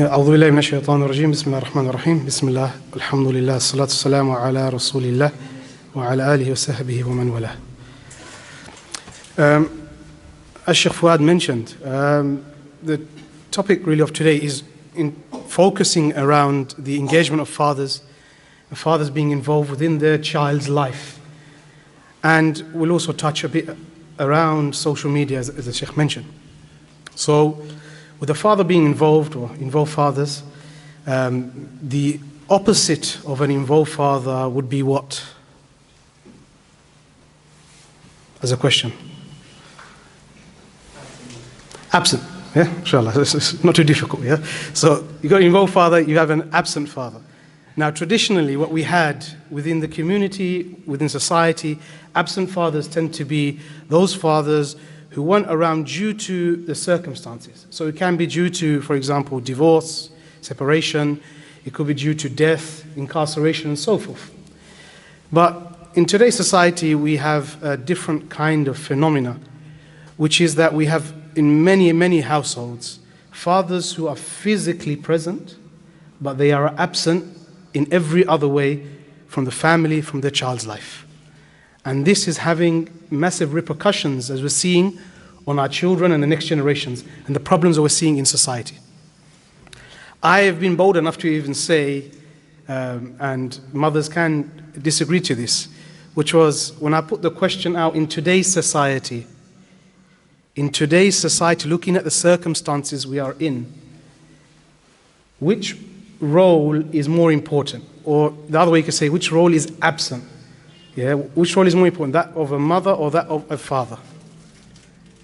أعوذ بالله من الشيطان الرجيم بسم الله الرحمن الرحيم بسم الله الحمد لله الصلاة والسلام على رسول الله وعلى آله وصحبه ومن والاه. As Sheikh Fuad mentioned, the topic really of today is in focusing around the engagement of fathers and fathers being involved within their child's life. And we'll also touch a bit around social media as the Sheikh mentioned. So with the father being involved or involved fathers, the opposite of an involved father would be what? As a question. Absent. Yeah, inshallah. It's not too difficult, yeah? So you got an involved father, you have an absent father. Now traditionally what we had within the community, within society, absent fathers tend to be those fathers who weren't around due to the circumstances. So it can be due to, for example, divorce, separation, it could be due to death, incarceration and so forth. But in today's society we have a different kind of phenomena, which is that we have in many households fathers who are physically present, but they are absent in every other way from the family, from their child's life. And this is having massive repercussions, as we're seeing, on our children and the next generations, and the problems that we're seeing in society. I have been bold enough to even say, and mothers can disagree to this, which was when I put the question out in today's society, looking at the circumstances we are in, which role is more important? Or the other way you could say, which role is absent? Yeah, which role is more important, that of a mother or that of a father?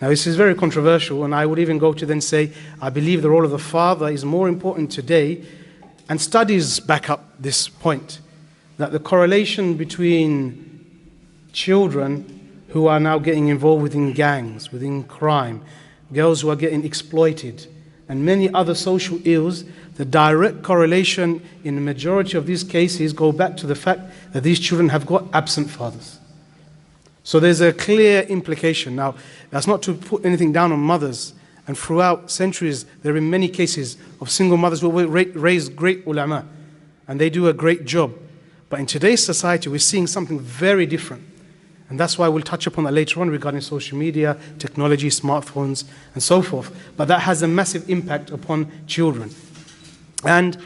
Now this is very controversial, and I would even go to then say, I believe the role of the father is more important today, and studies back up this point, that the correlation between children who are now getting involved within gangs, within crime, girls who are getting exploited, and many other social ills, the direct correlation in the majority of these cases go back to the fact that these children have got absent fathers. So there's a clear implication. Now, that's not to put anything down on mothers, and throughout centuries there have been many cases of single mothers who raise great ulama, and they do a great job. But in today's society we're seeing something very different. And that's why we'll touch upon that later on regarding social media, technology, smartphones, and so forth. But that has a massive impact upon children. And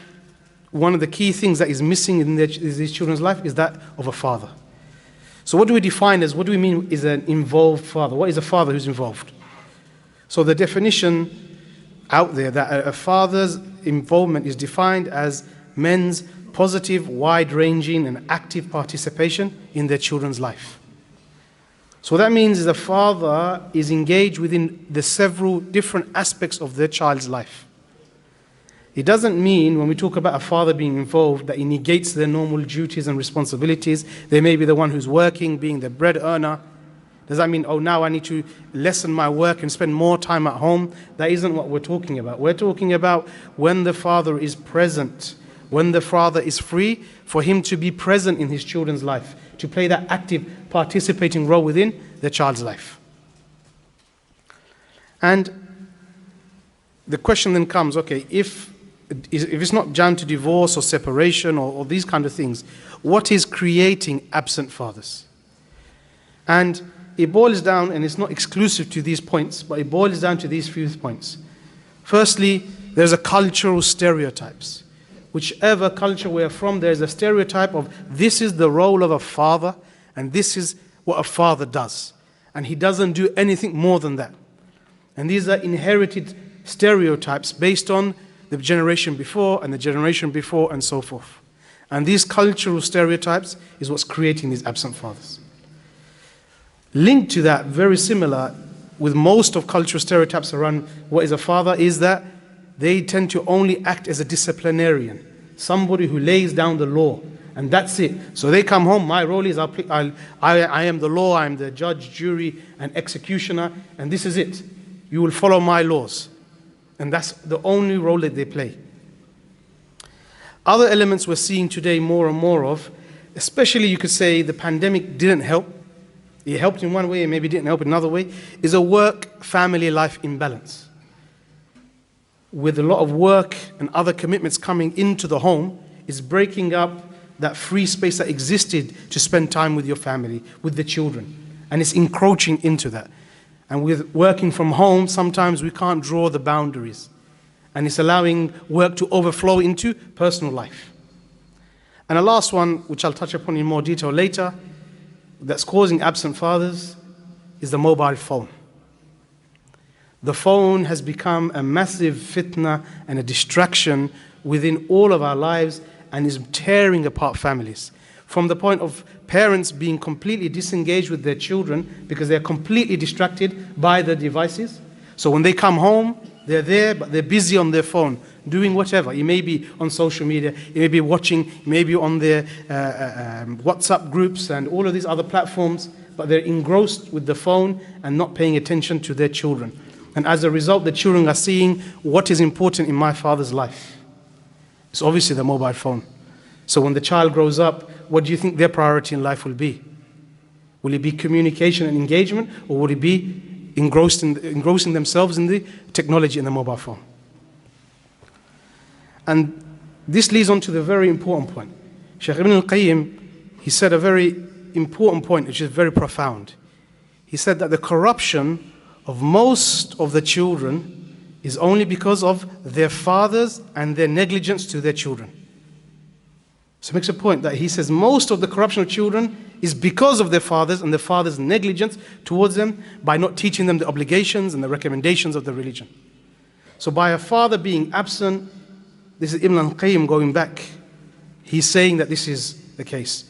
one of the key things that is missing in these children's life is that of a father. So what do we define as, what do we mean is an involved father? What is a father who's involved? So the definition out there that a father's involvement is defined as men's positive, wide-ranging and active participation in their children's life. So what that means is a father is engaged within the several different aspects of their child's life. It doesn't mean when we talk about a father being involved that he negates their normal duties and responsibilities. They may be the one who's working, being the bread earner. Does that mean, oh, now I need to lessen my work and spend more time at home? That isn't what we're talking about. We're talking about when the father is present, when the father is free, for him to be present in his children's life, to play that active, participating role within their child's life. And the question then comes, okay, if it's not down to divorce or separation or these kind of things, what is creating absent fathers? And it boils down, and it's not exclusive to these points, but it boils down to these few points. Firstly, there's a cultural stereotypes. Whichever culture we're from, there's a stereotype of this is the role of a father, and this is what a father does. And he doesn't do anything more than that. And these are inherited stereotypes based on the generation before and the generation before and so forth. And these cultural stereotypes is what's creating these absent fathers. Linked to that, very similar with most of cultural stereotypes around what is a father, is that they tend to only act as a disciplinarian, somebody who lays down the law, and that's it. So they come home, my role is I am the law, I am the judge, jury, and executioner, and this is it. You will follow my laws. And that's the only role that they play. Other elements we're seeing today more and more of, especially you could say the pandemic didn't help. It helped in one way and maybe didn't help in another way, is a work-family life imbalance. with a lot of work and other commitments coming into the home, is breaking up that free space that existed to spend time with your family, with the children. And it's encroaching into that. And with working from home, sometimes we can't draw the boundaries. And it's allowing work to overflow into personal life. And the last one, which I'll touch upon in more detail later, that's causing absent fathers, is the mobile phone. The phone has become a massive fitna and a distraction within all of our lives and is tearing apart families. From the point of parents being completely disengaged with their children because they're completely distracted by the devices. So when they come home, they're there, but they're busy on their phone, doing whatever. It may be on social media, it may be watching, it may be on their WhatsApp groups and all of these other platforms, but they're engrossed with the phone and not paying attention to their children. And as a result, the children are seeing what is important in my father's life. It's obviously the mobile phone. So when the child grows up, what do you think their priority in life will be? Will it be communication and engagement, or will it be engrossing themselves in the technology and the mobile phone? And this leads on to the very important point. Shaykh Ibn al-Qayyim, he said a very important point, which is very profound. He said that the corruption of most of the children is only because of their fathers and their negligence to their children. So he makes a point that he says most of the corruption of children is because of their fathers and their fathers' negligence towards them by not teaching them the obligations and the recommendations of the religion. So by a father being absent, this is Ibn al-Qayyim going back, he's saying that this is the case.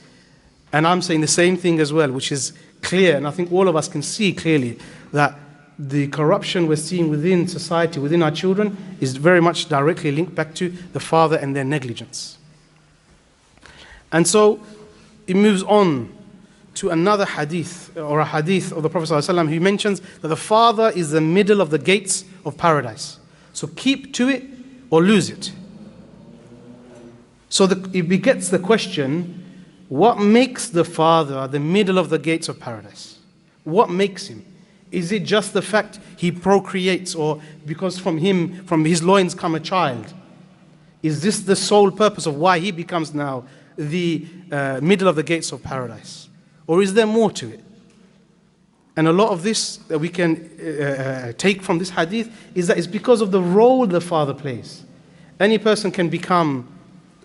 And I'm saying the same thing as well, which is clear, and I think all of us can see clearly that the corruption we're seeing within society, within our children, is very much directly linked back to the father and their negligence. And so it moves on to another hadith, or a hadith of the Prophet ﷺ, who mentions that the father is the middle of the gates of paradise. So keep to it or lose it. So it begets the question, what makes the father the middle of the gates of paradise? What makes him? Is it just the fact he procreates, or because from his loins come a child? Is this the sole purpose of why he becomes now the middle of the gates of paradise? Or is there more to it? And a lot of this that we can take from this hadith is that it's because of the role the father plays. Any person can become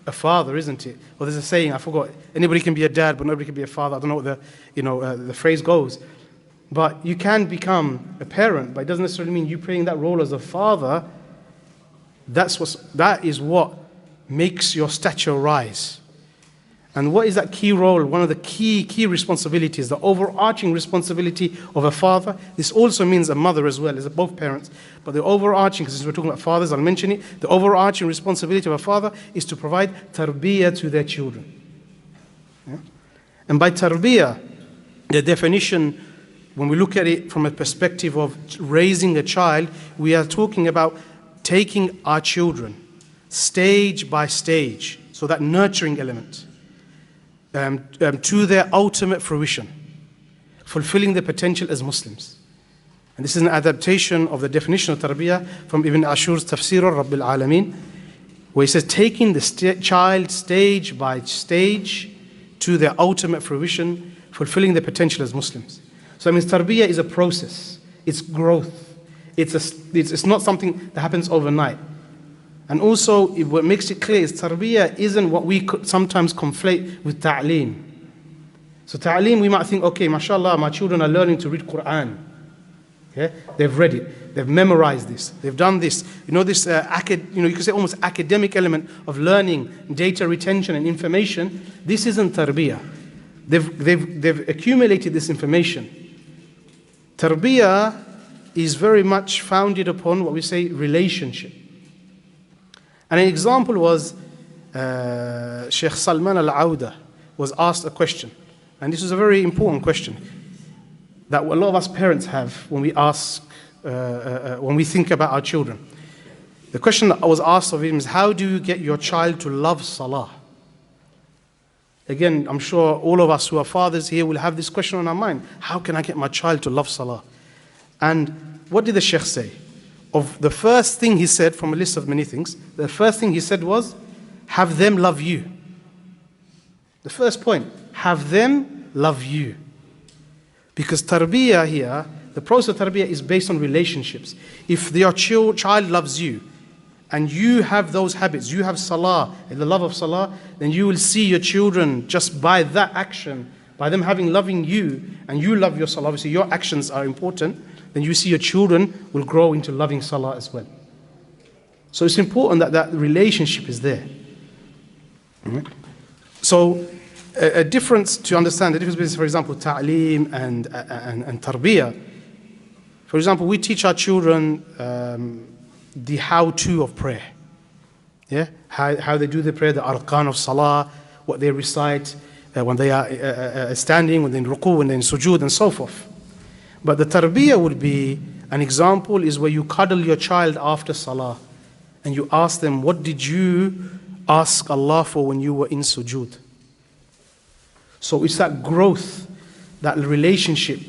a father, isn't it? Well, there's a saying, I forgot, anybody can be a dad, but nobody can be a father. I don't know what the phrase goes. But you can become a parent, but it doesn't necessarily mean you playing that role as a father. That is what makes your stature rise. And what is that key role? One of the key responsibilities, the overarching responsibility of a father. This also means a mother as well, as both parents. But the overarching, because we're talking about fathers, I'll mention it, the overarching responsibility of a father is to provide tarbiyah to their children. Yeah? And by tarbiyah, the definition, when we look at it from a perspective of raising a child, we are talking about taking our children stage by stage, so that nurturing element, to their ultimate fruition, fulfilling their potential as Muslims. And this is an adaptation of the definition of tarbiyah from Ibn Ashur's Tafsir al-Rabbil Alameen, where he says taking the child stage by stage to their ultimate fruition, fulfilling their potential as Muslims. So that means tarbiyah is a process, it's growth, it's not something that happens overnight. And also, what makes it clear is tarbiyah isn't what we could sometimes conflate with ta'aleem. So ta'aleem, we might think, okay, mashallah, my children are learning to read Quran. Okay? They've read it, they've memorized this, they've done this. This you could say almost academic element of learning, data retention and information. This isn't tarbiyah. They've accumulated this information. Tarbiyah is very much founded upon what we say relationship. And an example was Sheikh Salman al-Auda was asked a question. And this is a very important question that a lot of us parents have when we ask, when we think about our children. The question that was asked of him is, how do you get your child to love Salah? Again, I'm sure all of us who are fathers here will have this question on our mind. How can I get my child to love Salah? And what did the Sheikh say? of the first thing he said from a list of many things, the first thing he said was, have them love you. The first point, have them love you. Because tarbiyah here, the process of tarbiyah is based on relationships. If your child loves you, and you have those habits, you have salah, the love of salah, then you will see your children just by that action, by them loving you, and you love your salah, obviously your actions are important, then you see your children will grow into loving salah as well. So it's important that that relationship is there. So a difference to understand the difference between, for example, ta'aleem and tarbiyah. For example, we teach our children the how-to of prayer. Yeah, how they do the prayer, the arkan of salah, what they recite when they are standing, when they're in ruku, when they're in sujood, and so forth. But the tarbiyah would be, an example is where you cuddle your child after salah and you ask them, what did you ask Allah for when you were in sujood? So it's that growth, that relationship,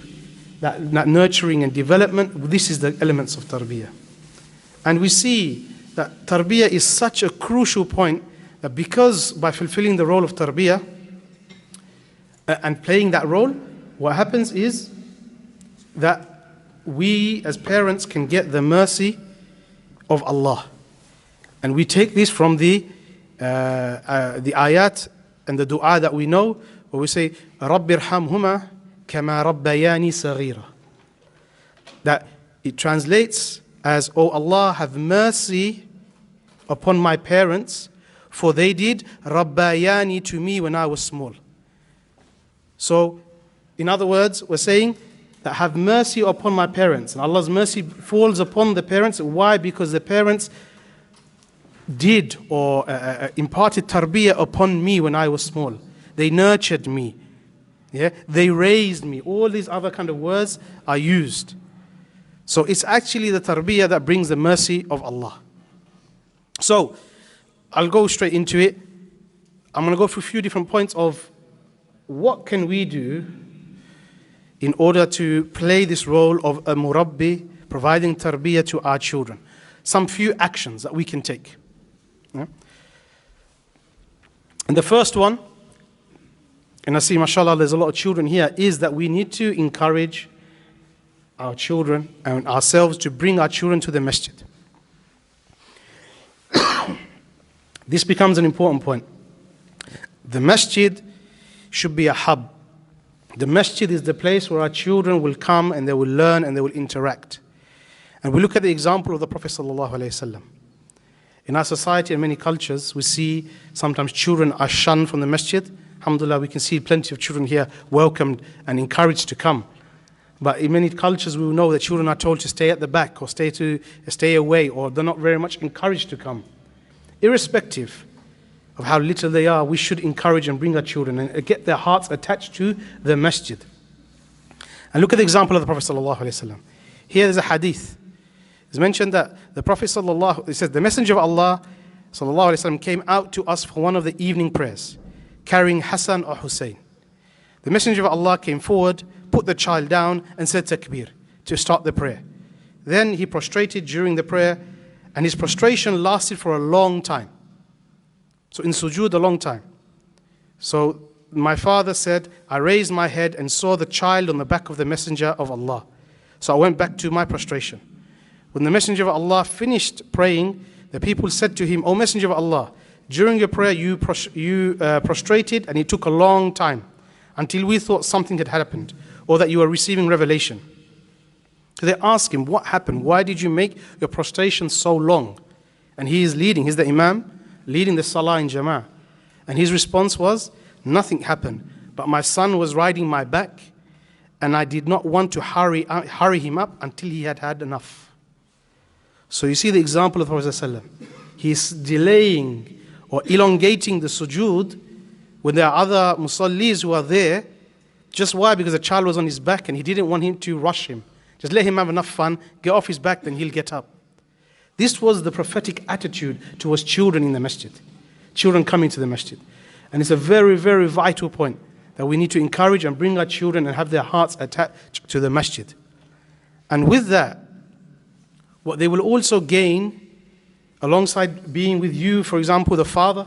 that nurturing and development. This is the elements of tarbiyah. And we see that tarbiyah is such a crucial point that because by fulfilling the role of tarbiyah and playing that role, what happens is that we as parents can get the mercy of Allah. And we take this from the ayat and the dua that we know, where we say, رَبِّ ارْحَمْهُمَا كَمَا رَبَّيَانِي صَغِيرًا. That it translates as, oh Allah, have mercy upon my parents, for they did rabbayani to me when I was small. So, in other words, we're saying that have mercy upon my parents. And Allah's mercy falls upon the parents. Why? Because the parents did or imparted tarbiyah upon me when I was small. They nurtured me. Yeah? They raised me. All these other kind of words are used. So it's actually the tarbiyah that brings the mercy of Allah. So I'll go straight into it. I'm going to go through a few different points of what can we do in order to play this role of a murabbi, providing tarbiyah to our children. Some few actions that we can take. Yeah? And the first one, and I see, mashallah, there's a lot of children here, is that we need to encourage our children and ourselves to bring our children to the masjid. This becomes an important point. The masjid should be a hub. The masjid is the place where our children will come and they will learn and they will interact. And we look at the example of the Prophet ﷺ. In our society and many cultures, we see sometimes children are shunned from the masjid. Alhamdulillah, we can see plenty of children here welcomed and encouraged to come. But in many cultures, we will know that children are told to stay at the back or stay away, or they're not very much encouraged to come. Irrespective of how little they are, we should encourage and bring our children and get their hearts attached to the masjid. And look at the example of the Prophet ﷺ. Here is a hadith. It's mentioned that the Prophet it says, the Messenger of Allah ﷺ came out to us for one of the evening prayers, carrying Hassan or Hussein. The Messenger of Allah came forward, put the child down and said takbir to start the prayer. Then he prostrated during the prayer, and his prostration lasted for a long time. So in sujood, a long time. So my father said, I raised my head and saw the child on the back of the Messenger of Allah. So I went back to my prostration. When the Messenger of Allah finished praying, the people said to him, O Messenger of Allah, during your prayer you prostrated, and it took a long time until we thought something had happened or that you were receiving revelation. So they asked him, what happened? Why did you make your prostration so long? And he is leading, he's the imam, leading the salah in jama'ah. And his response was, nothing happened, but my son was riding my back, and I did not want to hurry him up until he had had enough. So you see the example of the Prophet ﷺ. He's delaying or elongating the sujood when there are other musallis who are there. Just why? Because the child was on his back and he didn't want him to rush him. Just let him have enough fun, get off his back, then he'll get up. This was the prophetic attitude towards children in the masjid. Children coming to the masjid. And it's a very, very vital point that we need to encourage and bring our children and have their hearts attached to the masjid. And with that, what they will also gain alongside being with you, for example, the father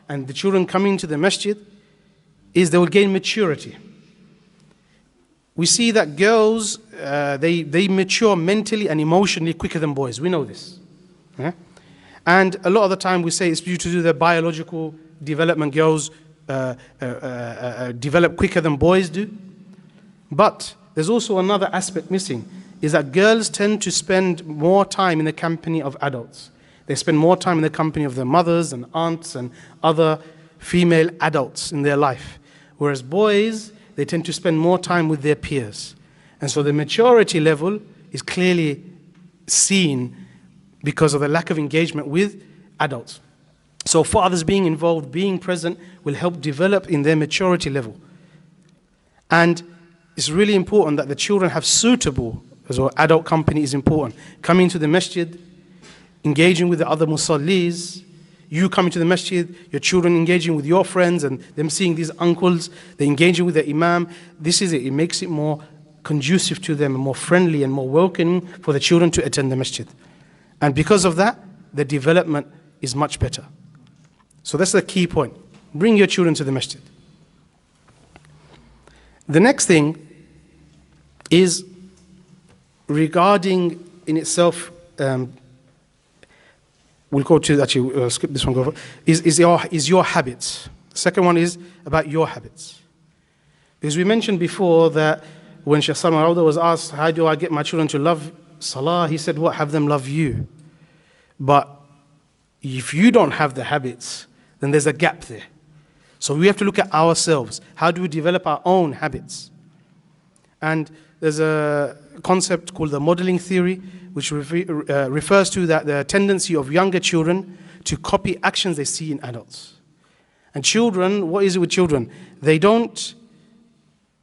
and the children coming to the masjid, is they will gain maturity. We see that girls, they mature mentally and emotionally quicker than boys. We know this. Yeah? And a lot of the time we say it's due to their biological development. Girls develop quicker than boys do. But there's also another aspect missing, is that girls tend to spend more time in the company of adults. They spend more time in the company of their mothers and aunts and other female adults in their life. Whereas boys, they tend to spend more time with their peers. And so the maturity level is clearly seen because of the lack of engagement with adults. So fathers being involved, being present, will help develop in their maturity level. And it's really important that the children have suitable, as well, adult company is important. Coming to the masjid, engaging with the other musallis, you coming to the masjid, your children engaging with your friends and them seeing these uncles, they're engaging with the imam. This is it. It makes it more conducive to them, more friendly and more welcoming for the children to attend the masjid. And because of that, the development is much better. So that's the key point. Bring your children to the masjid. The next thing is regarding in itself, we'll go to, actually skip this one, go for, is your habits. The second one is about your habits. Because we mentioned before that when Shaykh Salman Rawda was asked, how do I get my children to love Salah? He said, what? Have them love you. But if you don't have the habits, then there's a gap there. So we have to look at ourselves. How do we develop our own habits? And there's a concept called the modeling theory, which refers to that the tendency of younger children to copy actions they see in adults. And children, what is it with children? They don't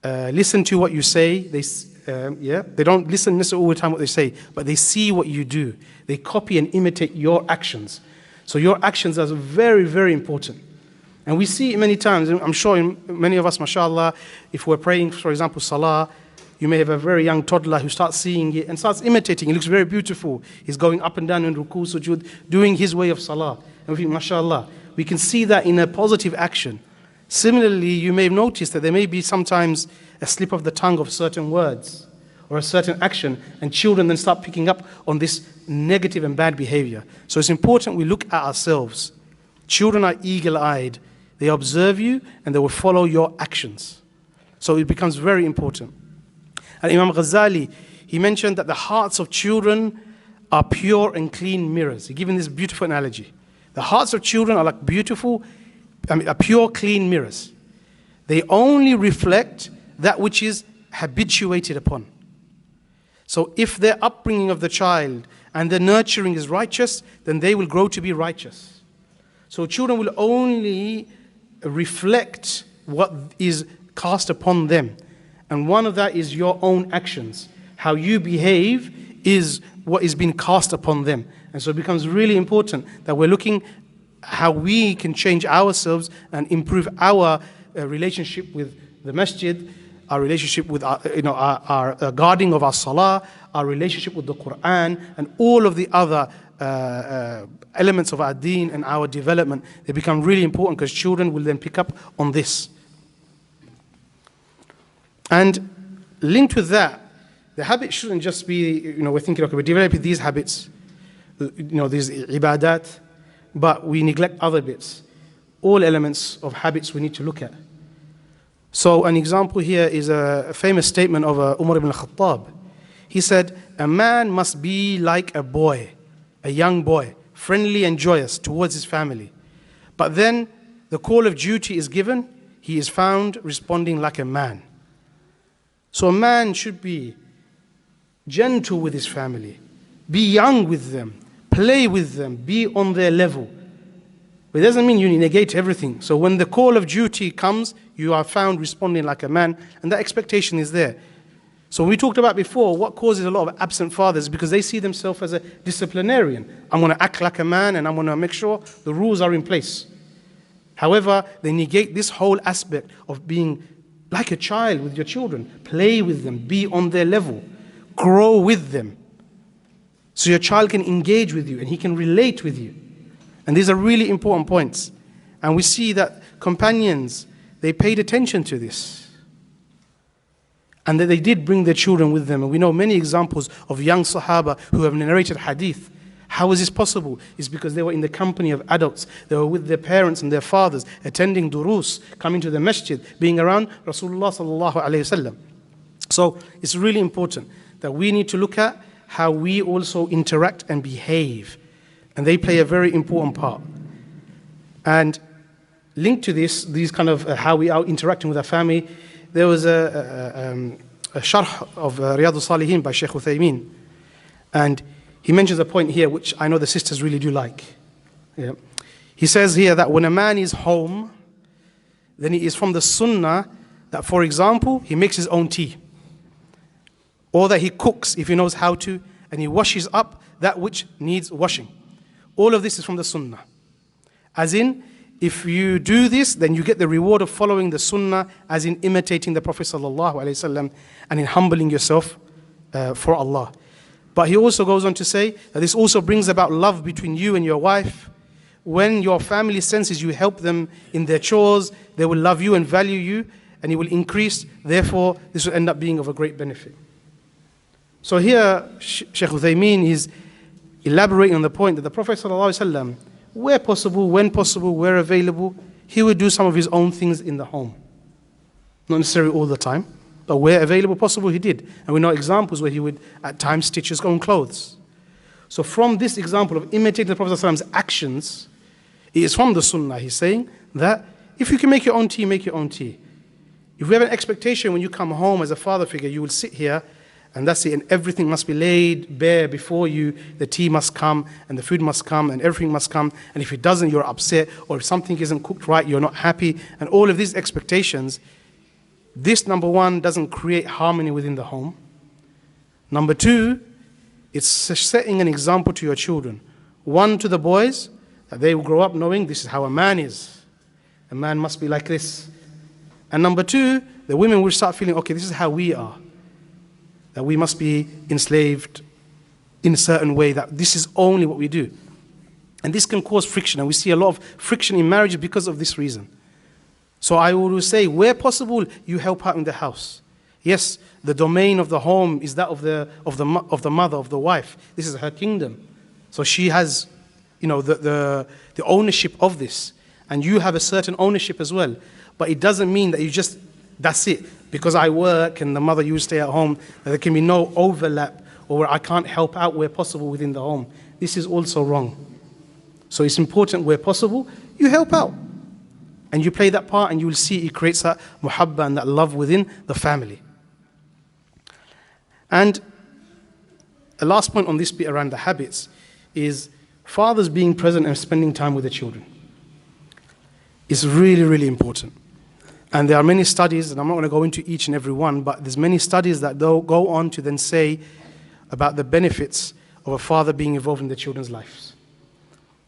listen to what you say. They don't listen necessarily all the time what they say, but they see what you do. They copy and imitate your actions. So your actions are very, very important. And we see it many times. I'm sure in many of us, mashallah, if we're praying, for example, Salah, you may have a very young toddler who starts seeing it and starts imitating. It looks very beautiful. He's going up and down in ruku, sujood, doing his way of Salah. And we think, mashallah, we can see that in a positive action. Similarly, you may have noticed that there may be sometimes a slip of the tongue of certain words or a certain action, and children then start picking up on this negative and bad behavior. So it's important we look at ourselves. Children are eagle-eyed. They observe you and they will follow your actions. So it becomes very important. And Imam Ghazali, he mentioned that the hearts of children are pure and clean mirrors. He given this beautiful analogy. The hearts of children are like are pure, clean mirrors. They only reflect that which is habituated upon. So if their upbringing of the child and their nurturing is righteous, then they will grow to be righteous. So children will only reflect what is cast upon them. And one of that is your own actions. How you behave is what is being cast upon them. And so it becomes really important that we're looking how we can change ourselves and improve our relationship with the masjid, our relationship with our guarding of our salah, our relationship with the Quran, and all of the other elements of our deen and our development. They become really important because children will then pick up on this. And linked with that, the habit shouldn't just be, we're thinking, okay, we're developing these habits, these ibadat, but we neglect other bits. All elements of habits we need to look at. So an example here is a famous statement of Umar ibn al-Khattab. He said, a man must be like a boy, a young boy, friendly and joyous towards his family. But then the call of duty is given, he is found responding like a man. So a man should be gentle with his family, be young with them, play with them, be on their level. But it doesn't mean you negate everything. So when the call of duty comes, you are found responding like a man, and that expectation is there. So we talked about before, what causes a lot of absent fathers, because they see themselves as a disciplinarian. I'm going to act like a man, and I'm going to make sure the rules are in place. However, they negate this whole aspect of being like a child with your children. Play with them, be on their level, grow with them. So your child can engage with you and he can relate with you. And these are really important points. And we see that companions, they paid attention to this. And that they did bring their children with them. And we know many examples of young Sahaba who have narrated hadith. How is this possible? It's because they were in the company of adults. They were with their parents and their fathers, attending durus, coming to the masjid, being around Rasulullah sallallahu alayhi wasallam. So it's really important that we need to look at how we also interact and behave. And they play a very important part. And linked to this, these kind of how we are interacting with our family, there was a sharh of Riyadh al-Salihin by Sheikh Uthaymeen. And he mentions a point here which I know the sisters really do like. Yeah. He says here that when a man is home, then it is from the sunnah that, for example, he makes his own tea. Or that he cooks if he knows how to, and he washes up that which needs washing. All of this is from the sunnah. As in, if you do this, then you get the reward of following the sunnah, as in imitating the Prophet ﷺ and in humbling yourself for Allah. But he also goes on to say that this also brings about love between you and your wife. When your family senses you help them in their chores, they will love you and value you, and it will increase. Therefore, this will end up being of a great benefit. So here, Sheikh Uthaymeen is elaborating on the point that the Prophet ﷺ, where possible, when possible, where available, he would do some of his own things in the home. Not necessarily all the time, but where available, possible, he did. And we know examples where he would at times stitch his own clothes. So from this example of imitating the Prophet ﷺ's actions, it is from the sunnah. He's saying that if you can make your own tea, make your own tea. If we have an expectation when you come home as a father figure, you will sit here and that's it, and everything must be laid bare before you. The tea must come, and the food must come, and everything must come. And if it doesn't, you're upset. Or if something isn't cooked right, you're not happy. And all of these expectations, this, number one, doesn't create harmony within the home. Number two, it's setting an example to your children. One, to the boys, that they will grow up knowing this is how a man is. A man must be like this. And number two, the women will start feeling, okay, this is how we are. That we must be enslaved in a certain way, that this is only what we do. And this can cause friction, and we see a lot of friction in marriages because of this reason. So I will say, where possible, you help out in the house. Yes, the domain of the home is that of the mother, of the wife. This is her kingdom. So she has, the ownership of this. And you have a certain ownership as well. But it doesn't mean that you just, that's it. Because I work and the mother, you stay at home, there can be no overlap, or where I can't help out where possible within the home. This is also wrong. So it's important where possible, you help out. And you play that part, and you will see it creates that muhabba and that love within the family. And the last point on this bit around the habits is fathers being present and spending time with the children. It's really, really important. And there are many studies, and I'm not going to go into each and every one, but there's many studies that go on to then say about the benefits of a father being involved in the children's lives.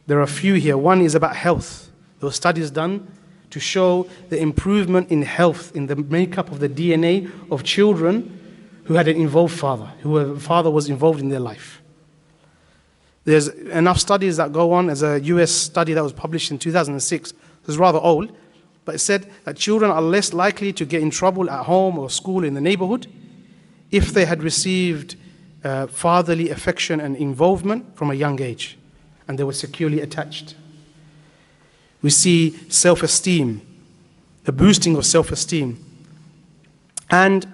There are a few here. One is about health. There were studies done to show the improvement in health, in the makeup of the DNA of children who had an involved father, who a father was involved in their life. There's enough studies that go on. As a US study that was published in 2006, it was rather old, but it said that children are less likely to get in trouble at home or school in the neighborhood if they had received fatherly affection and involvement from a young age, and they were securely attached. We see self-esteem, the boosting of self-esteem. And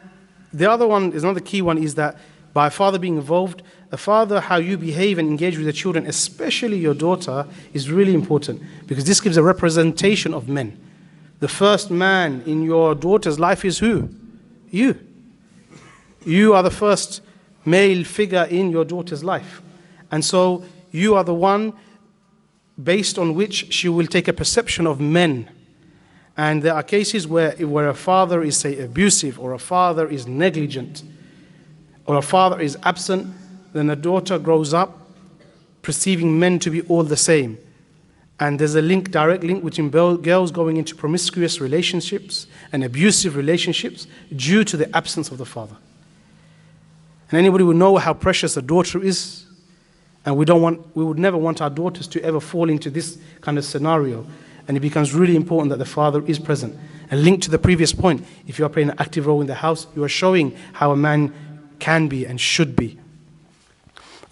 the other one, is another key one, is that by a father being involved, a father, how you behave and engage with the children, especially your daughter, is really important, because this gives a representation of men. The first man in your daughter's life is who? You. You are the first male figure in your daughter's life. And so you are the one based on which she will take a perception of men. And there are cases where a father is, say, abusive, or a father is negligent, or a father is absent, then a daughter grows up perceiving men to be all the same. And there's a link, direct link, between girls going into promiscuous relationships and abusive relationships due to the absence of the father. And anybody will know how precious a daughter is. And we would never want our daughters to ever fall into this kind of scenario. And it becomes really important that the father is present. And linked to the previous point, if you are playing an active role in the house, you are showing how a man can be and should be.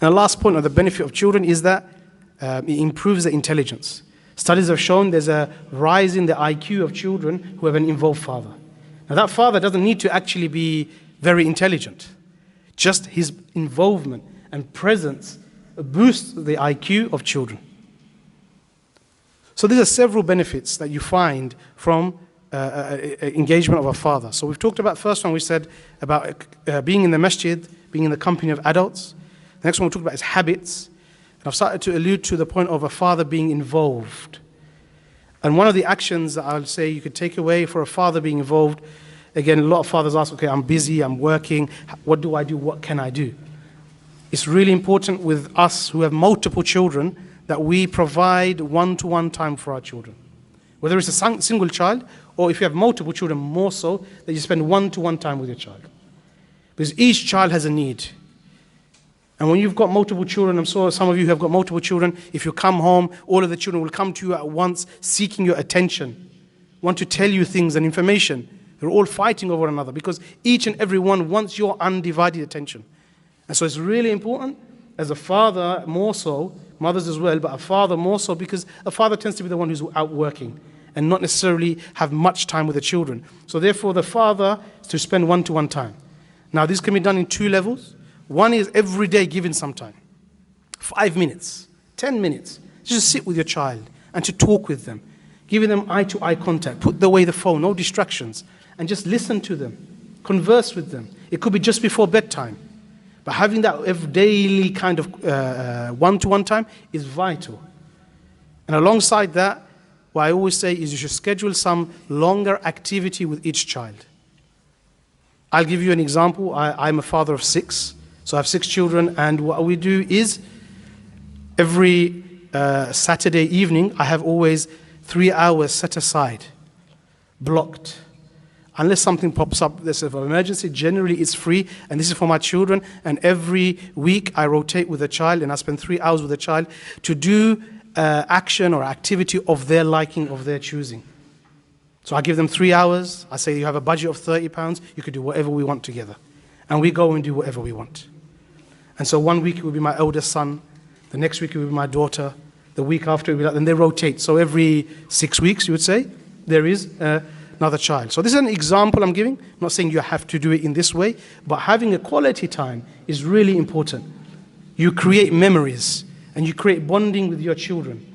And the last point of the benefit of children is that it improves their intelligence. Studies have shown there's a rise in the IQ of children who have an involved father. Now that father doesn't need to actually be very intelligent. Just his involvement and presence boosts the IQ of children. So these are several benefits that you find from engagement of a father. So we've talked about, first one we said about being in the masjid, being in the company of adults. The next one we talked about is habits. And I've started to allude to the point of a father being involved. And one of the actions that I'll say you could take away for a father being involved, again, a lot of fathers ask, okay, I'm busy, I'm working, what do I do, what can I do? It's really important with us who have multiple children that we provide one-to-one time for our children. Whether it's a single child or if you have multiple children, more so, that you spend one-to-one time with your child. Because each child has a need. And when you've got multiple children, I'm sure some of you have got multiple children, if you come home, all of the children will come to you at once, seeking your attention, want to tell you things and information. They're all fighting over one another because each and every one wants your undivided attention. And so it's really important, as a father more so, mothers as well, but a father more so, because a father tends to be the one who's out working and not necessarily have much time with the children. So therefore the father is to spend one-to-one time. Now this can be done in two levels. One is every day giving some time. 5 minutes, 10 minutes. Just sit with your child and to talk with them. Giving them eye-to-eye contact. Put away the phone, no distractions. And just listen to them. Converse with them. It could be just before bedtime. But having that daily kind of one-to-one time is vital. And alongside that, what I always say is you should schedule some longer activity with each child. I'll give you an example. I'm a father of 6. So I have 6 children, and what we do is every Saturday evening, I have always 3 hours set aside, blocked. Unless something pops up, there's an emergency, generally it's free, and this is for my children, and every week I rotate with a child, and I spend 3 hours with a child to do action or activity of their liking, of their choosing. So I give them 3 hours, I say you have a budget of £30, you could do whatever we want together. And we go and do whatever we want. And so one week it will be my eldest son, the next week it will be my daughter, the week after it will be like, and they rotate. So every 6 weeks, you would say, there is another child. So this is an example I'm giving. I'm not saying you have to do it in this way, but having a quality time is really important. You create memories and you create bonding with your children.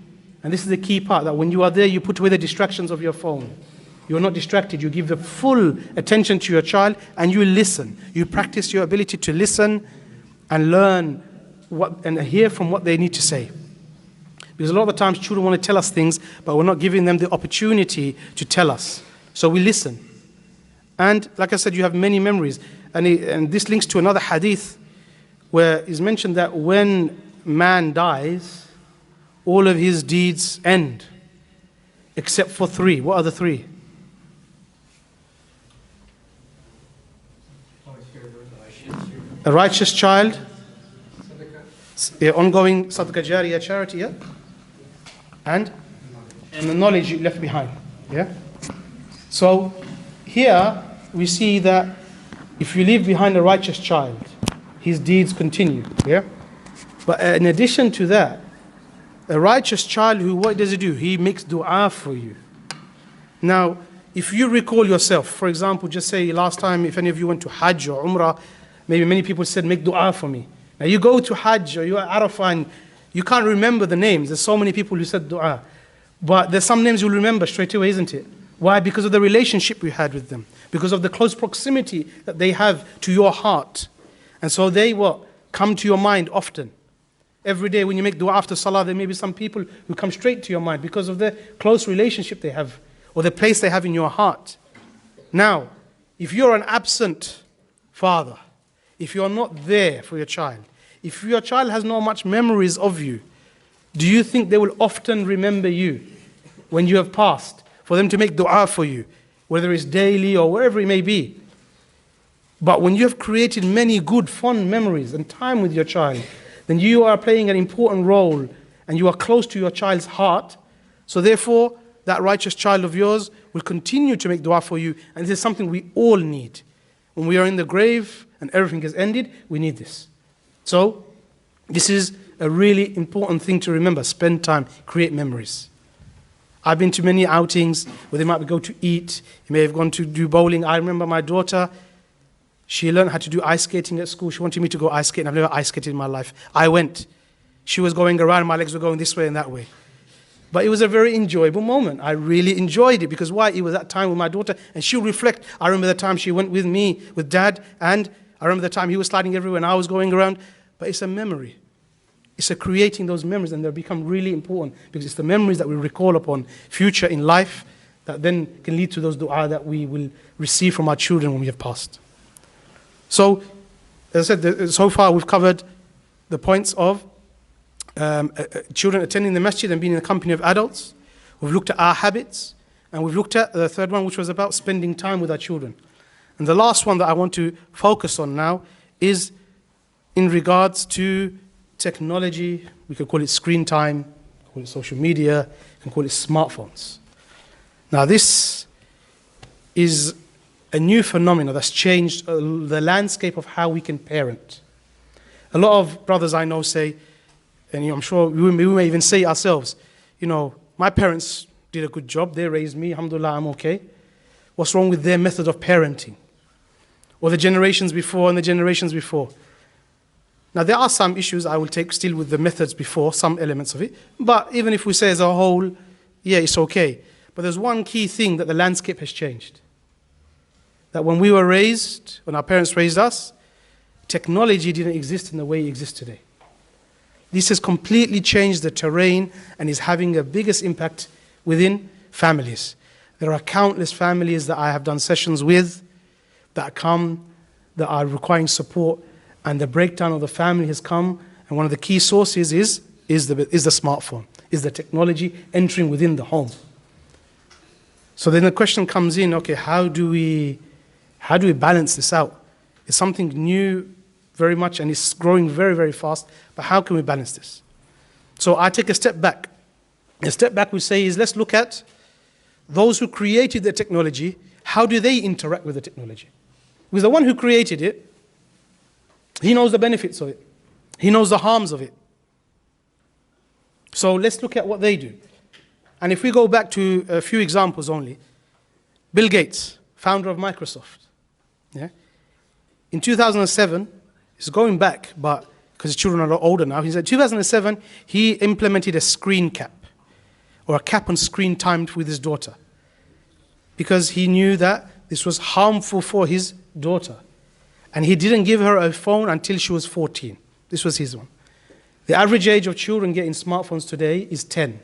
And this is the key part, that when you are there, you put away the distractions of your phone. You're not distracted. You give the full attention to your child and you listen. You practice your ability to listen and learn and hear from what they need to say. Because a lot of the times children want to tell us things, but we're not giving them the opportunity to tell us. So we listen. And like I said, you have many memories. And this links to another hadith where it's mentioned that when man dies, all of his deeds end, except for 3. What are the 3? A righteous child, ongoing sadaqah jariyah, charity, yeah? And the knowledge you left behind, yeah? So here we see that if you leave behind a righteous child, his deeds continue, yeah? But in addition to that, a righteous child what does he do? He makes dua for you. Now, if you recall yourself, for example, just say last time if any of you went to Hajj or Umrah, maybe many people said, make dua for me. Now you go to Hajj or you're at Arafah and you can't remember the names. There's so many people who said dua. But there's some names you'll remember straight away, isn't it? Why? Because of the relationship you had with them. Because of the close proximity that they have to your heart. And so they come to your mind often. Every day when you make dua after Salah, there may be some people who come straight to your mind because of the close relationship they have or the place they have in your heart. Now, if you're an absent father, if you're not there for your child, if your child has not much memories of you, do you think they will often remember you when you have passed, for them to make dua for you, whether it's daily or wherever it may be? But when you have created many good, fond memories and time with your child, then you are playing an important role and you are close to your child's heart. So therefore, that righteous child of yours will continue to make dua for you. And this is something we all need. When we are in the grave and everything has ended, we need this. So this is a really important thing to remember. Spend time, create memories. I've been to many outings where they might go to eat. You may have gone to do bowling. I remember my daughter, she learned how to do ice skating at school. She wanted me to go ice skating. I've never ice skated in my life. I went. She was going around, my legs were going this way and that way. But it was a very enjoyable moment. I really enjoyed it because why? It was that time with my daughter and she'll reflect. I remember the time she went with me, with Dad, and I remember the time he was sliding everywhere and I was going around. But it's a memory. It's a creating those memories, and they become really important because it's the memories that we recall upon future in life that then can lead to those dua that we will receive from our children when we have passed. So, as I said, so far we've covered the points of children attending the masjid and being in the company of adults. We've looked at our habits, and we've looked at the third one, which was about spending time with our children. And the last one that I want to focus on now is in regards to technology. We could call it screen time, call it social media, and call it smartphones. Now this is a new phenomenon that's changed the landscape of how we can parent. A lot of brothers I know say, and I'm sure we may even say ourselves, my parents did a good job, they raised me, alhamdulillah, I'm okay. What's wrong with their method of parenting? Or the generations before and the generations before? Now, there are some issues I will take still with the methods before, some elements of it. But even if we say as a whole, yeah, it's okay. But there's one key thing that the landscape has changed. That when we were raised, when our parents raised us, technology didn't exist in the way it exists today. This has completely changed the terrain and is having a biggest impact within families. There are countless families that I have done sessions with that are requiring support, and the breakdown of the family has come, and one of the key sources is the smartphone, is the technology entering within the home. So then the question comes in, okay, how do we balance this out? It's something new very much, and it's growing very, very fast, but how can we balance this? So I take a step back. A step back we say is, let's look at those who created the technology. How do they interact with the technology? Because the one who created it, he knows the benefits of it. He knows the harms of it. So let's look at what they do. And if we go back to a few examples only, Bill Gates, founder of Microsoft. Yeah? In 2007, it's going back, but because his children are a lot older now, he said 2007, he implemented a screen cap, or a cap on screen time with his daughter, because he knew that this was harmful for his daughter. And he didn't give her a phone until she was 14. This was his one. The average age of children getting smartphones today is 10.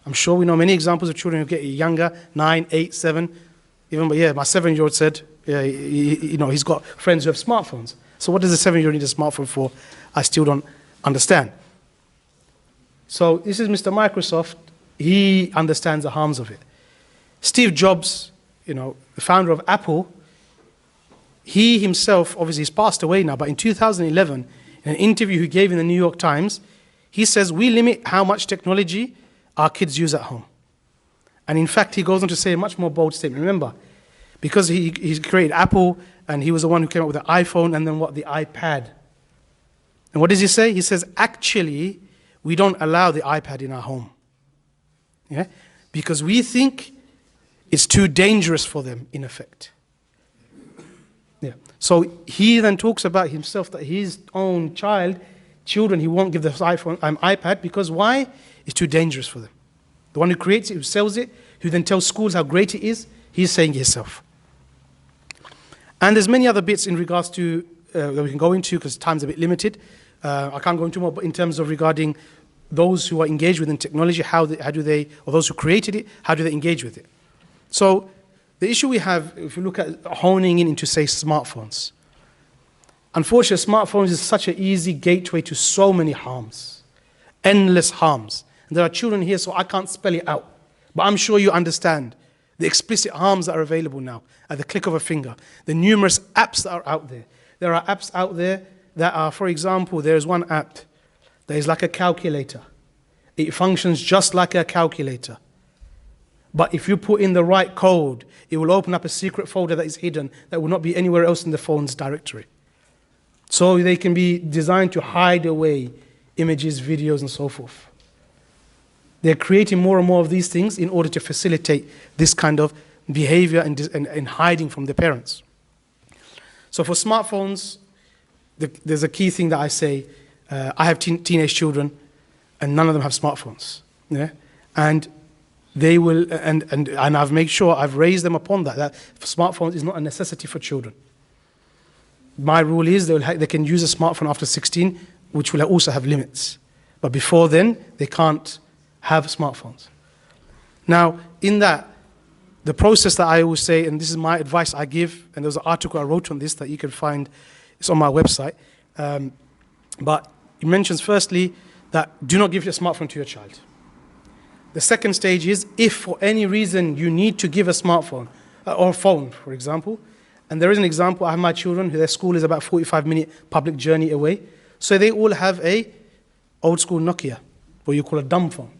I'm sure we know many examples of children who get younger, 9, 8, 7. Even, my 7-year-old said, he's got friends who have smartphones. So what does a 7-year-old need a smartphone for? I still don't understand. So this is Mr. Microsoft. He understands the harms of it. Steve Jobs, the founder of Apple, he himself, obviously he's passed away now, but in 2011, in an interview he gave in the New York Times, he says, we limit how much technology our kids use at home. And in fact, he goes on to say a much more bold statement. Remember, because he created Apple, and he was the one who came up with the iPhone, and then the iPad. And what does he say? He says, actually, we don't allow the iPad in our home. Yeah? Because we think it's too dangerous for them, in effect. Yeah. So he then talks about himself that his own children, he won't give the iPad because why? It's too dangerous for them. The one who creates it, who sells it, who then tells schools how great it is, he's saying himself. And there's many other bits in regards to that we can go into because time's a bit limited. I can't go into more, but in terms of regarding those who are engaged within technology, or those who created it, how do they engage with it? So the issue we have, if you look at honing in into, say, smartphones, unfortunately, smartphones is such an easy gateway to so many harms, endless harms. And there are children here, so I can't spell it out, but I'm sure you understand the explicit harms that are available now at the click of a finger, the numerous apps that are out there. There are apps out there that are, for example, there's one app that is like a calculator. It functions just like a calculator. But if you put in the right code, it will open up a secret folder that is hidden that will not be anywhere else in the phone's directory. So they can be designed to hide away images, videos, and so forth. They're creating more and more of these things in order to facilitate this kind of behavior and hiding from the parents. So for smartphones, there's a key thing that I say. I have teenage children, and none of them have smartphones. Yeah? And they will, and I've made sure I've raised them upon that smartphones is not a necessity for children. My rule is they can use a smartphone after 16, which will also have limits. But before then, they can't have smartphones. Now, in that, the process that I always say, and this is my advice I give, and there's an article I wrote on this that you can find, it's on my website. But it mentions firstly that do not give your smartphone to your child. The second stage is if for any reason you need to give a smartphone or phone, for example, and there is an example, I have my children, their school is about 45-minute public journey away, so they all have a old school Nokia, what you call a dumb phone.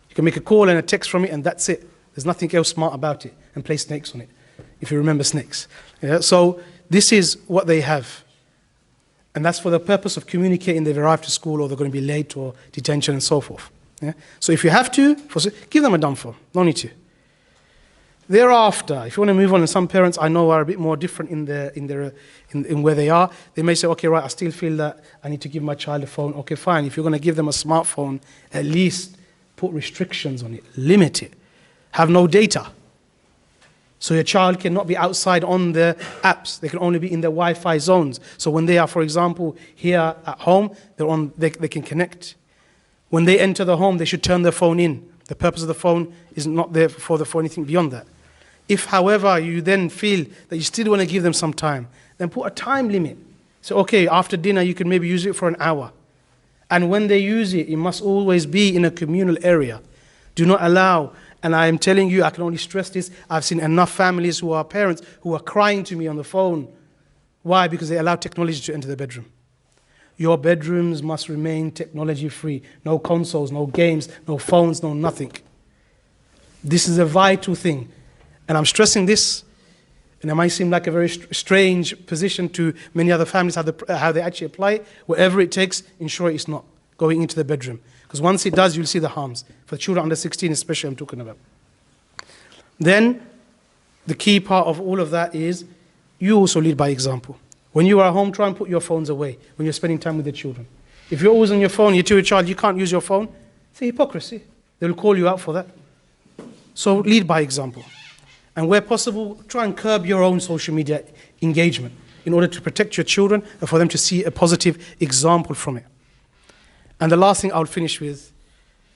You can make a call and a text from it, and that's it. There's nothing else smart about it, and play snakes on it, if you remember snakes. Yeah? So this is what they have. And that's for the purpose of communicating they've arrived to school or they're going to be late or detention and so forth. Yeah? So if you have to, give them a dumb phone. No need to. Thereafter, if you want to move on, and some parents I know are a bit more different in where they are, they may say, okay, right, I still feel that I need to give my child a phone. Okay, fine. If you're going to give them a smartphone, at least put restrictions on it. Limit it. Have no data. So your child cannot be outside on the apps. They can only be in their Wi-Fi zones. So when they are, for example, here at home, they can connect. When they enter the home, they should turn their phone in. The purpose of the phone is not there for anything beyond that. If, however, you then feel that you still want to give them some time, then put a time limit. So, okay, after dinner, you can maybe use it for an hour. And when they use it, it must always be in a communal area. Do not allow, and I am telling you, I can only stress this, I've seen enough families who are parents who are crying to me on the phone. Why? Because they allow technology to enter the bedroom. Your bedrooms must remain technology-free. No consoles, no games, no phones, no nothing. This is a vital thing. And I'm stressing this, and it might seem like a very strange position to many other families, how they actually apply it. Whatever it takes, ensure it's not going into the bedroom. Because once it does, you'll see the harms. For children under 16 especially, I'm talking about. Then, the key part of all of that is, you also lead by example. When you are at home, try and put your phones away when you're spending time with your children. If you're always on your phone, you tell your child you can't use your phone, it's hypocrisy. They'll call you out for that. So lead by example. And where possible, try and curb your own social media engagement in order to protect your children and for them to see a positive example from it. And the last thing I'll finish with,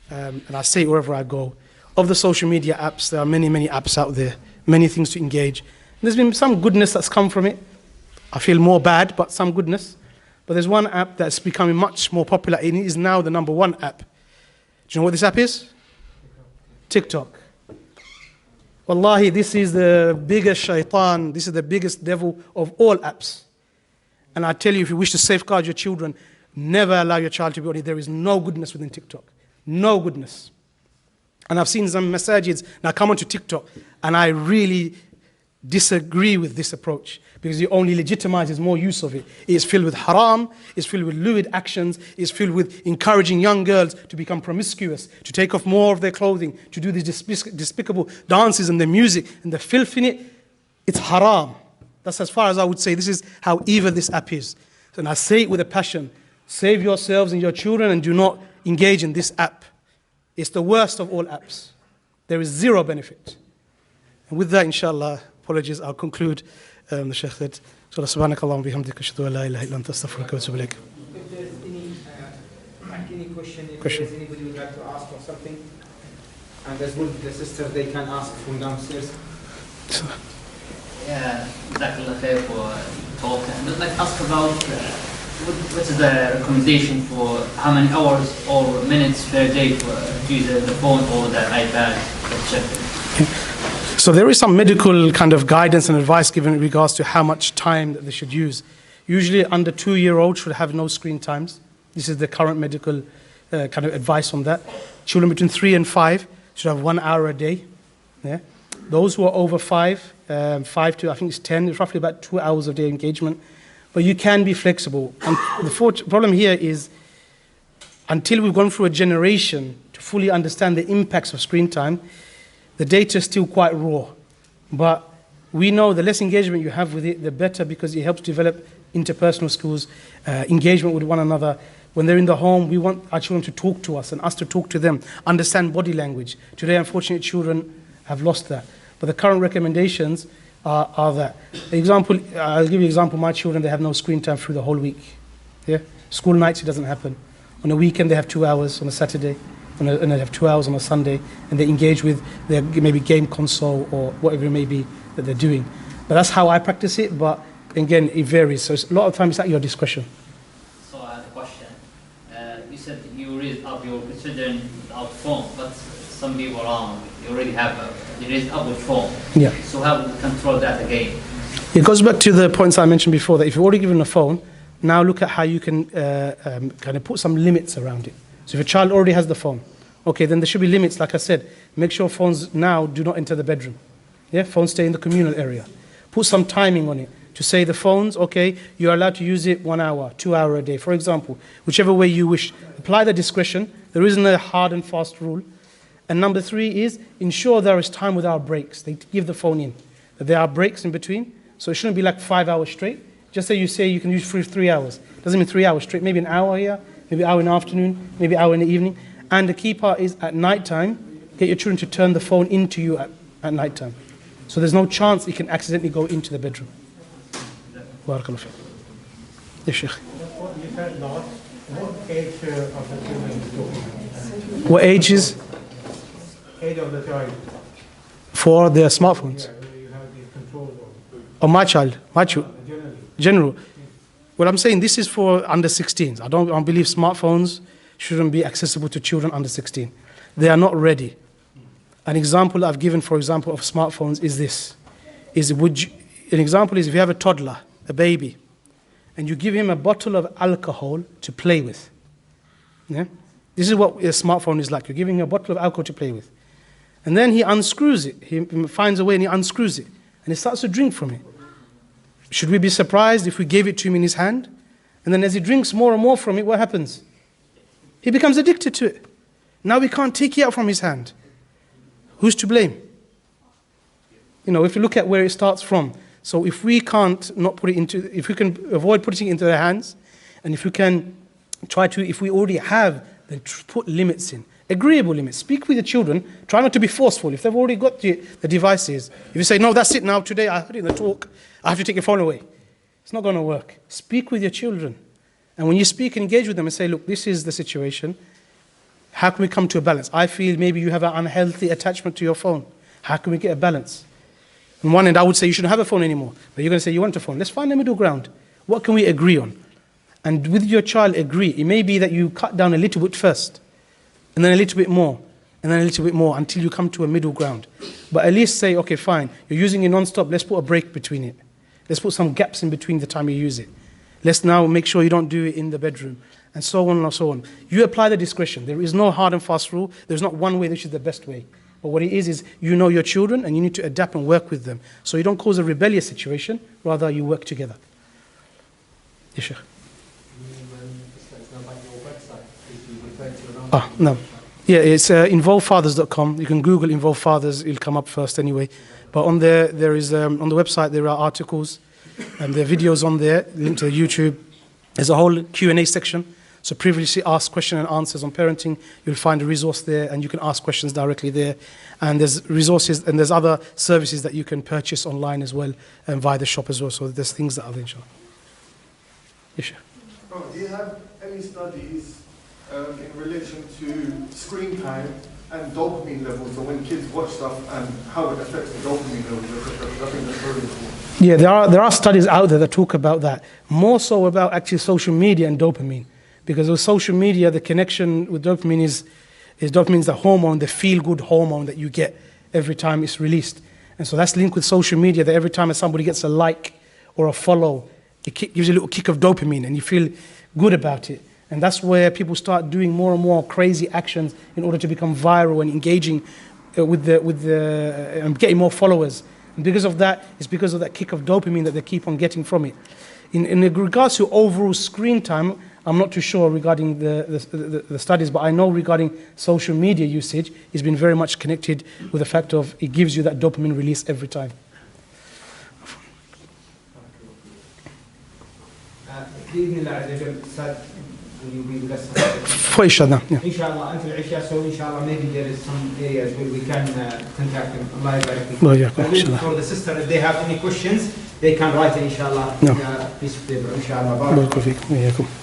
and I say it wherever I go, of the social media apps, there are many, many apps out there, many things to engage. And there's been some goodness that's come from it. I feel more bad, but some goodness. But there's one app that's becoming much more popular, and it is now the #1 app. Do you know what this app is? TikTok. Wallahi, this is the biggest shaitan, this is the biggest devil of all apps. And I tell you, if you wish to safeguard your children, never allow your child to be on it. There is no goodness within TikTok. No goodness. And I've seen some masajids now come onto TikTok, and I really disagree with this approach because it only legitimizes more use of it. It is filled with haram, it's filled with lewd actions, it's filled with encouraging young girls to become promiscuous, to take off more of their clothing, to do these despicable dances and the music and the filth in it. It's haram. That's as far as I would say. This is how evil this app is. And I say it with a passion. Save yourselves and your children and do not engage in this app. It's the worst of all apps. There is zero benefit. And with that, inshallah, apologies, I'll conclude. The Sheikh said, Subhanakallahumma bihamdika ashhadu an la ilaha illa anta astaghfiruka wa atubu ilayk. If there's any question, if there's anybody would like to ask or something, and as well the sisters, they can ask from downstairs. Yeah, Jazakallah khair for talk. And I'd like to ask about what is the recommendation for how many hours or minutes per day to use the phone or the iPad, etc. So there is some medical kind of guidance and advice given in regards to how much time that they should use. Usually under 2-year-olds should have no screen times. This is the current medical kind of advice on that. Children between 3 and 5 should have 1 hour a day. Yeah. Those who are over 5, 5 to I think it's 10, it's roughly about 2 hours of day engagement. But you can be flexible. And the problem here is until we've gone through a generation to fully understand the impacts of screen time, the data is still quite raw. But we know the less engagement you have with it, the better, because it helps develop interpersonal skills, engagement with one another. When they're in the home, we want our children to talk to us and us to talk to them, understand body language. Today, unfortunately, children have lost that. But the current recommendations are that. Example, I'll give you an example. My children, they have no screen time through the whole week. Yeah? School nights, it doesn't happen. On a weekend, they have 2 hours on a Saturday, and they have 2 hours on a Sunday, and they engage with their maybe game console or whatever it may be that they're doing. But that's how I practice it, but again, it varies. So a lot of times it's at your discretion. So I have a question. You said you raised up your children without phone, but some people around, you already have you raised up with phone. Yeah. So how do you control that again? It goes back to the points I mentioned before, that if you're already given a phone, now look at how you can kind of put some limits around it. So if a child already has the phone, okay, then there should be limits. Like I said, make sure phones now do not enter the bedroom. Yeah, phones stay in the communal area. Put some timing on it to say the phones, okay, you're allowed to use it 1 hour, 2 hours a day, for example, whichever way you wish. Apply the discretion. There isn't a hard and fast rule. And number 3 is ensure there is time without breaks. They give the phone in. That there are breaks in between, so it shouldn't be like 5 hours straight. Just say you can use for 3 hours. Doesn't mean 3 hours straight. Maybe an hour here, maybe an hour in the afternoon, maybe an hour in the evening. And the key part is at night time, get your children to turn the phone into you at night time. So there's no chance it can accidentally go into the bedroom. Barakallahu fiik. Yes, Sheikh. You said last, what age of the children is talking? What age is? Age of the child. For their smartphones. Yeah, you have these controls Or my child, generally. general. What I'm saying, this is for under 16s. I don't believe smartphones shouldn't be accessible to children under 16. They are not ready. An example I've given, for example, of smartphones is this. An example is if you have a toddler, a baby, and you give him a bottle of alcohol to play with. Yeah? This is what a smartphone is like. You're giving him a bottle of alcohol to play with. And then he unscrews it. He finds a way and he unscrews it. And he starts to drink from it. Should we be surprised if we gave it to him in his hand? And then as he drinks more and more from it, what happens? He becomes addicted to it. Now we can't take it out from his hand. Who's to blame? You know, if you look at where it starts from. So if we can't not put it into, if we can avoid putting it into their hands, and if we can try to, if we already have, then put limits in. Agreeable limits. Speak with the children. Try not to be forceful. If they've already got the devices, if you say, no, that's it now, today I heard it in the talk, I have to take your phone away. It's not going to work. Speak with your children. And when you speak, engage with them and say, look, this is the situation. How can we come to a balance? I feel maybe you have an unhealthy attachment to your phone. How can we get a balance? On one end, I would say you shouldn't have a phone anymore. But you're going to say you want a phone. Let's find a middle ground. What can we agree on? And with your child, agree. It may be that you cut down a little bit first, and then a little bit more, and then a little bit more until you come to a middle ground. But at least say, okay, fine, you're using it non-stop. Let's put a break between it. Let's put some gaps in between the time you use it. Let's now make sure you don't do it in the bedroom, and so on and so on. You apply the discretion. There is no hard and fast rule. There's not one way which is the best way. But what it is you know your children and you need to adapt and work with them. So you don't cause a rebellious situation, rather you work together. Yes, Sheikh. No. Yeah, it's involvefathers.com. You can Google Involve Fathers, it'll come up first anyway. But on there is, on the website, there are articles and there are videos on there, linked to YouTube. There's a whole Q&A section. So previously asked question and answers on parenting, you'll find a resource there and you can ask questions directly there. And there's resources and there's other services that you can purchase online as well and via the shop as well. So there's things that are there, inshallah. Yes, sir. Oh, do you have any studies in relation to screen time and dopamine levels, or when kids watch stuff and how it affects the dopamine levels? I think that's very important. Yeah, there are studies out there that talk about that. More so about actually social media and dopamine. Because with social media, the connection with dopamine is dopamine is the hormone, the feel-good hormone that you get every time it's released. And so that's linked with social media, that every time somebody gets a like or a follow, it gives you a little kick of dopamine and you feel good about it. And that's where people start doing more and more crazy actions in order to become viral and engaging and getting more followers. And because of that, it's because of that kick of dopamine that they keep on getting from it. In regards to overall screen time, I'm not too sure regarding the studies, but I know regarding social media usage, it's been very much connected with the fact of it gives you that dopamine release every time. بإذن الله عز وجل أستاذ will you be with us? For inshallah, yeah. Inshallah, until Isha, so inshallah maybe there is some areas where we can contact them. Allah yabarak fik. Allah yabarak, But inshallah. for the sister, if they have any questions, they can write inshallah. No. Piece of paper, inshallah. Barakallahu feekum. Wa iyyakum.